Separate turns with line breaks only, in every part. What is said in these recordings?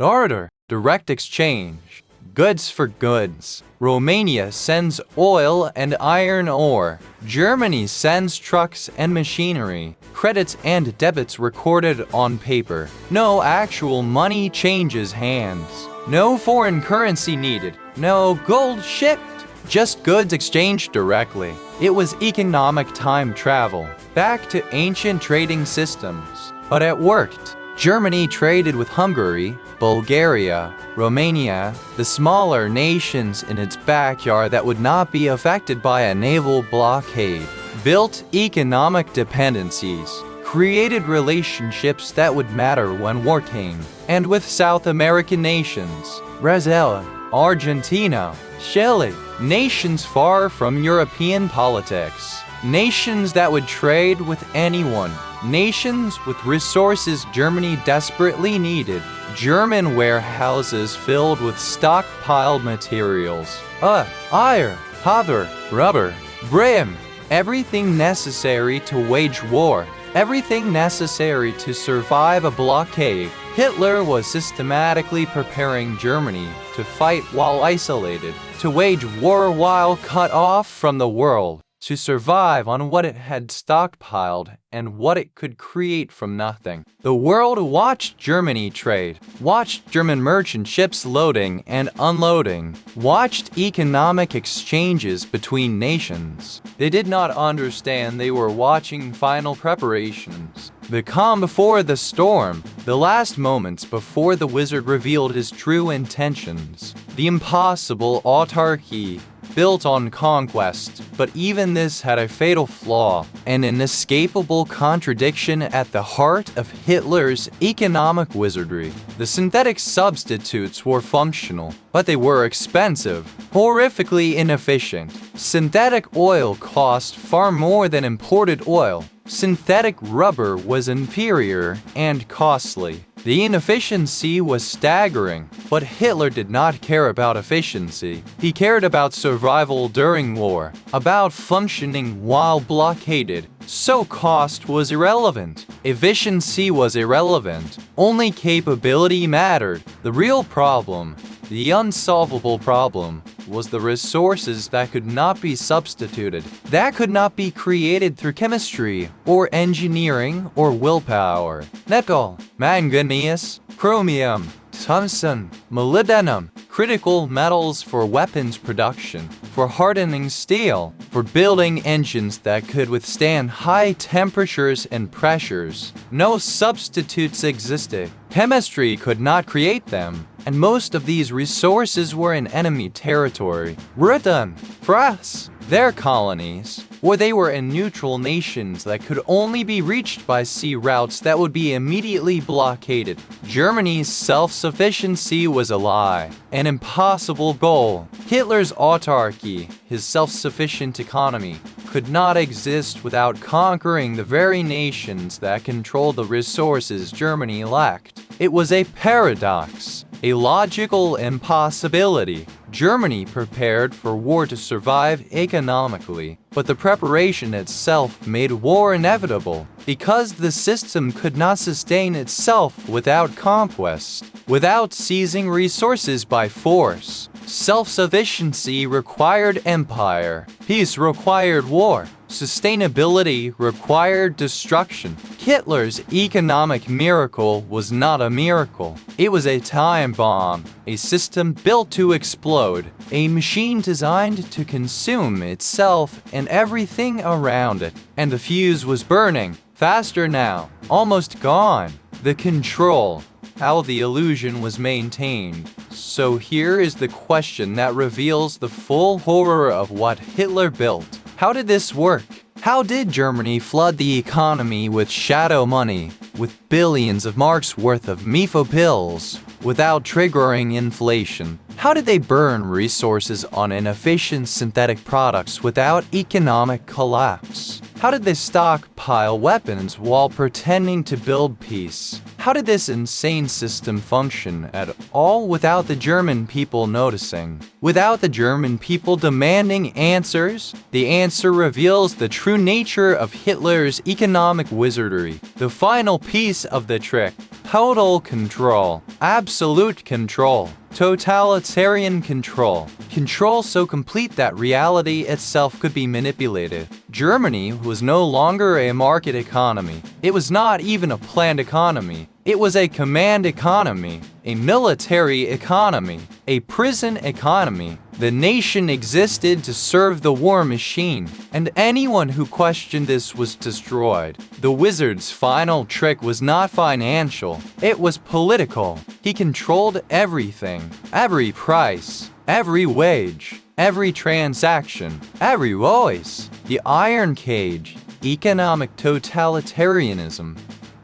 Barter, direct exchange. Goods for goods. Romania sends oil and iron ore. Germany sends trucks and machinery. Credits and debits recorded on paper. No actual money changes hands. No foreign currency needed. No gold shipped. Just goods exchanged directly. It was economic time travel, back to ancient trading systems. But it worked. Germany traded with Hungary, Bulgaria, Romania, the smaller nations in its backyard that would not be affected by a naval blockade, built economic dependencies, created relationships that would matter when war came, and with South American nations, Brazil, Argentina, Chile, nations far from European politics, nations that would trade with anyone, nations with resources Germany desperately needed, German warehouses filled with stockpiled materials, iron, copper, rubber, brim, everything necessary to wage war, everything necessary to survive a blockade. Hitler was systematically preparing Germany to fight while isolated, to wage war while cut off from the world, to survive on what it had stockpiled and what it could create from nothing. The world watched Germany trade, watched German merchant ships loading and unloading, watched economic exchanges between nations. They did not understand they were watching final preparations. The calm before the storm, the last moments before the wizard revealed his true intentions. The impossible autarky, built on conquest, but even this had a fatal flaw, an inescapable contradiction at the heart of Hitler's economic wizardry. The synthetic substitutes were functional, but they were expensive, horrifically inefficient. Synthetic oil cost far more than imported oil. Synthetic rubber was inferior and costly. The inefficiency was staggering, but Hitler did not care about efficiency. He cared about survival during war, about functioning while blockaded. So cost was irrelevant. Efficiency was irrelevant. Only capability mattered. The real problem, the unsolvable problem, was the resources that could not be substituted, that could not be created through chemistry, or engineering, or willpower. Nickel, manganese, chromium, tungsten, molybdenum, critical metals for weapons production, for hardening steel, for building engines that could withstand high temperatures and pressures. No substitutes existed. Chemistry could not create them, and most of these resources were in enemy territory. Britain, France, their colonies, or they were in neutral nations that could only be reached by sea routes that would be immediately blockaded. Germany's self-sufficiency was a lie, an impossible goal. Hitler's autarky, his self-sufficient economy, could not exist without conquering the very nations that controlled the resources Germany lacked. It was a paradox, a logical impossibility. Germany prepared for war to survive economically, but the preparation itself made war inevitable, because the system could not sustain itself without conquest, without seizing resources by force. Self-sufficiency required empire. Peace required war. Sustainability required destruction. Hitler's economic miracle was not a miracle. It was a time bomb, a system built to explode, a machine designed to consume itself and everything around it. And the fuse was burning, faster now, almost gone. The control, how the illusion was maintained. So here is the question that reveals the full horror of what Hitler built. How did this work? How did Germany flood the economy with shadow money, with billions of marks worth of MIFO pills, without triggering inflation? How did they burn resources on inefficient synthetic products without economic collapse? How did they stockpile weapons while pretending to build peace? How did this insane system function at all without the German people noticing? Without the German people demanding answers? The answer reveals the true nature of Hitler's economic wizardry. The final piece of the trick, Total control, absolute control, totalitarian control. Control so complete that reality itself could be manipulated. Germany was no longer a market economy. It was not even a planned economy. It was a command economy, a military economy, a prison economy. The nation existed to serve the war machine, and anyone who questioned this was destroyed. The wizard's final trick was not financial, it was political. He controlled everything, every price, every wage, every transaction, every voice. The iron cage, economic totalitarianism.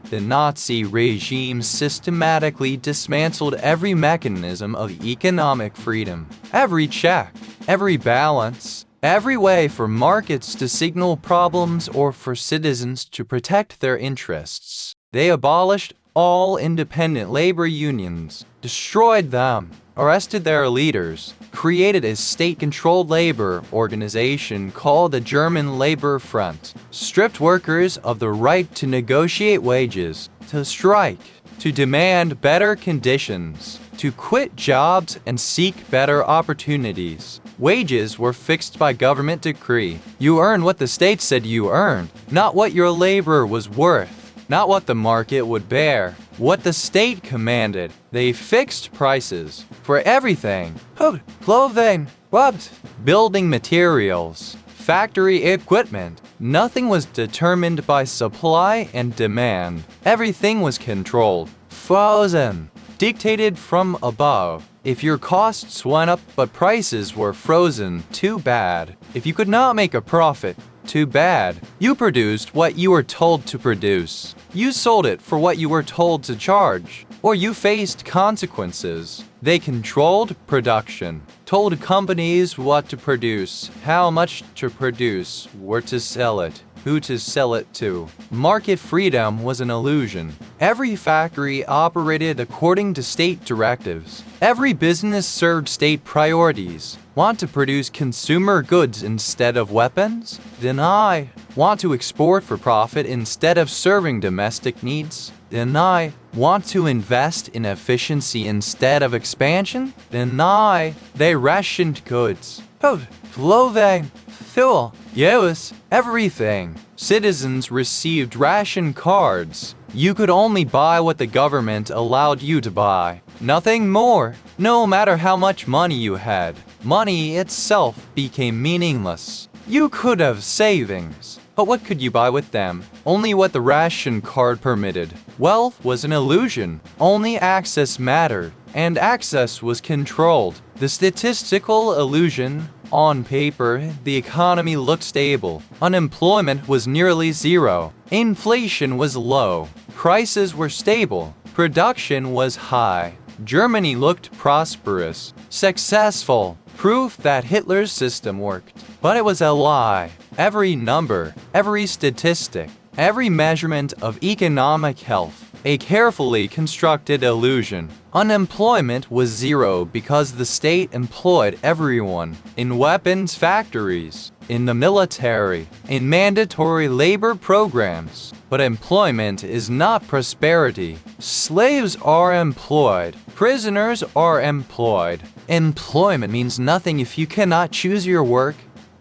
The Nazi regime systematically dismantled every mechanism of economic freedom, every check, every balance, every way for markets to signal problems or for citizens to protect their interests. They abolished all independent labor unions, destroyed them, arrested their leaders, created a state-controlled labor organization called the German Labor Front, stripped workers of the right to negotiate wages, to strike, to demand better conditions, to quit jobs and seek better opportunities. Wages were fixed by government decree. You earn what the state said you earned, not what your labor was worth. Not what the market would bear, what the state commanded. They fixed prices for everything. Food, clothing, rugs, building materials, factory equipment. Nothing was determined by supply and demand. Everything was controlled, frozen, dictated from above. If your costs went up but prices were frozen, too bad. If you could not make a profit, too bad. You produced what you were told to produce. You sold it for what you were told to charge, or you faced consequences. They controlled production, told companies what to produce, how much to produce, where to sell it, who to sell it to. Market freedom was an illusion. Every factory operated according to state directives. Every business served state priorities. Want to produce consumer goods instead of weapons? Deny. Want to export for profit instead of serving domestic needs? Deny. Want to invest in efficiency instead of expansion? Deny. They rationed goods, food, clothing, fuel, use, everything. Citizens received ration cards. You could only buy what the government allowed you to buy. Nothing more. No matter how much money you had, money itself became meaningless. You could have savings, but what could you buy with them? Only what the ration card permitted. Wealth was an illusion. Only access mattered, and access was controlled. The statistical illusion. On paper, the economy looked stable. Unemployment was nearly zero. Inflation was low. Prices were stable. Production was high. Germany looked prosperous, successful, proof that Hitler's system worked. But it was a lie. Every number, every statistic, every measurement of economic health, a carefully constructed illusion. Unemployment was zero because the state employed everyone in weapons factories, in the military, in mandatory labor programs. But employment is not prosperity. Slaves are employed. Prisoners are employed. Employment means nothing if you cannot choose your work,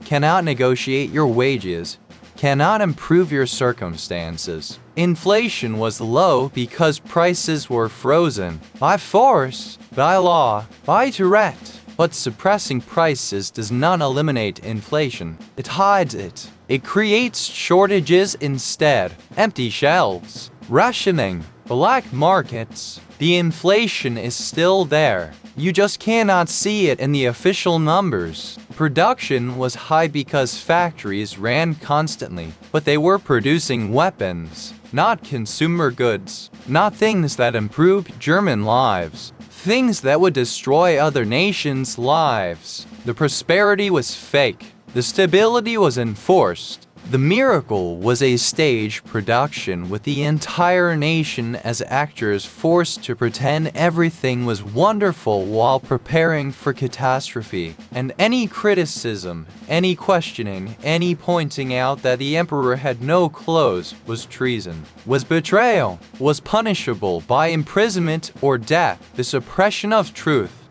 cannot negotiate your wages, cannot improve your circumstances. Inflation was low because prices were frozen by force, by law, by threat. But suppressing prices does not eliminate inflation. It hides it. It creates shortages instead. Empty shelves, rationing, black markets. The inflation is still there. You just cannot see it in the official numbers. Production was high because factories ran constantly, but they were producing weapons, not consumer goods, not things that improved German lives, things that would destroy other nations' lives. The prosperity was fake. The stability was enforced. The miracle was a stage production with the entire nation as actors forced to pretend everything was wonderful while preparing for catastrophe. And any criticism, any questioning, any pointing out that the emperor had no clothes was treason, was betrayal, was punishable by imprisonment or death. The suppression of truth